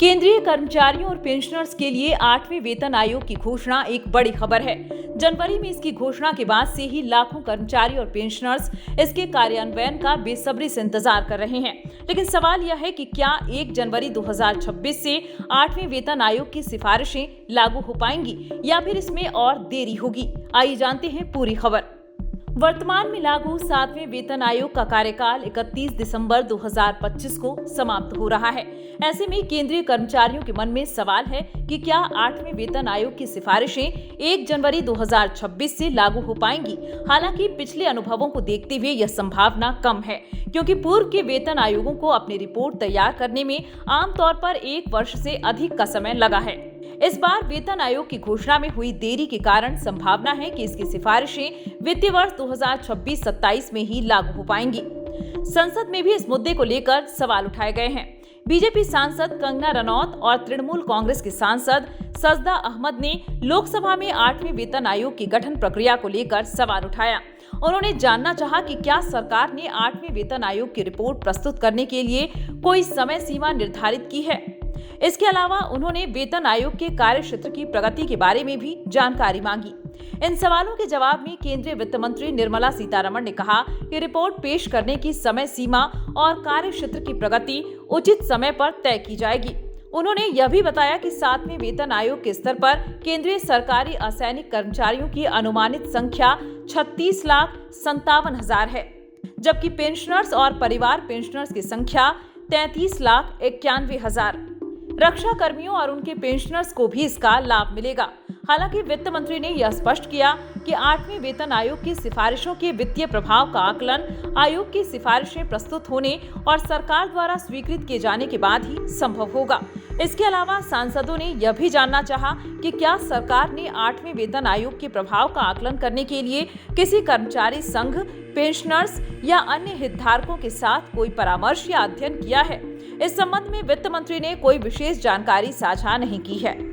केंद्रीय कर्मचारियों और पेंशनर्स के लिए 8वें वेतन आयोग की घोषणा एक बड़ी खबर है। जनवरी में इसकी घोषणा के बाद से ही लाखों कर्मचारी और पेंशनर्स इसके कार्यान्वयन का बेसब्री से इंतजार कर रहे हैं। लेकिन सवाल यह है कि क्या 1 जनवरी 2026 से 8वें वेतन आयोग की सिफारिशें लागू हो पाएंगी या फिर इसमें और देरी होगी। आइए जानते हैं पूरी खबर। वर्तमान में लागू 7वें वेतन आयोग का कार्यकाल 31 दिसंबर 2025 को समाप्त हो रहा है। ऐसे में केंद्रीय कर्मचारियों के मन में सवाल है कि क्या 8वें वेतन आयोग की सिफारिशें 1 जनवरी 2026 से लागू हो पाएंगी। हालांकि पिछले अनुभवों को देखते हुए यह संभावना कम है, क्योंकि पूर्व के वेतन आयोगों को अपनी रिपोर्ट तैयार करने में आमतौर पर 1 वर्ष से अधिक का समय लगा है। इस बार वेतन आयोग की घोषणा में हुई देरी के कारण संभावना है कि इसकी सिफारिशें वित्तीय वर्ष 2026-27 में ही लागू हो पाएंगी। संसद में भी इस मुद्दे को लेकर सवाल उठाए गए हैं। बीजेपी सांसद कंगना रनौत और तृणमूल कांग्रेस के सांसद सजदा अहमद ने लोकसभा में 8वें वेतन आयोग की गठन प्रक्रिया को लेकर सवाल उठाया। उन्होंने जानना चाहा कि क्या सरकार ने 8वें वेतन आयोग की रिपोर्ट प्रस्तुत करने के लिए कोई समय सीमा निर्धारित की है। इसके अलावा उन्होंने वेतन आयोग के कार्य क्षेत्र की प्रगति के बारे में भी जानकारी मांगी। इन सवालों के जवाब में केंद्रीय वित्त मंत्री निर्मला सीतारमण ने कहा कि रिपोर्ट पेश करने की समय सीमा और कार्य क्षेत्र की प्रगति उचित समय पर तय की जाएगी। उन्होंने यह भी बताया कि 7वें वेतन आयोग के स्तर पर केंद्रीय सरकारी असैनिक कर्मचारियों की अनुमानित संख्या 36,57,000 है, जबकि पेंशनर्स और परिवार पेंशनर्स की संख्या 33,91,000। रक्षा कर्मियों और उनके पेंशनर्स को भी इसका लाभ मिलेगा। हालांकि वित्त मंत्री ने यह स्पष्ट किया कि 8वें वेतन आयोग की सिफारिशों के वित्तीय प्रभाव का आकलन आयोग की सिफारिशें प्रस्तुत होने और सरकार द्वारा स्वीकृत किए जाने के बाद ही संभव होगा। इसके अलावा सांसदों ने यह भी जानना चाहा कि क्या सरकार ने 8वें वेतन आयोग के प्रभाव का आकलन करने के लिए किसी कर्मचारी संघ, पेंशनर्स या अन्य हितधारकों के साथ कोई परामर्श या अध्ययन किया है। इस संबंध में वित्त मंत्री ने कोई विशेष जानकारी साझा नहीं की है।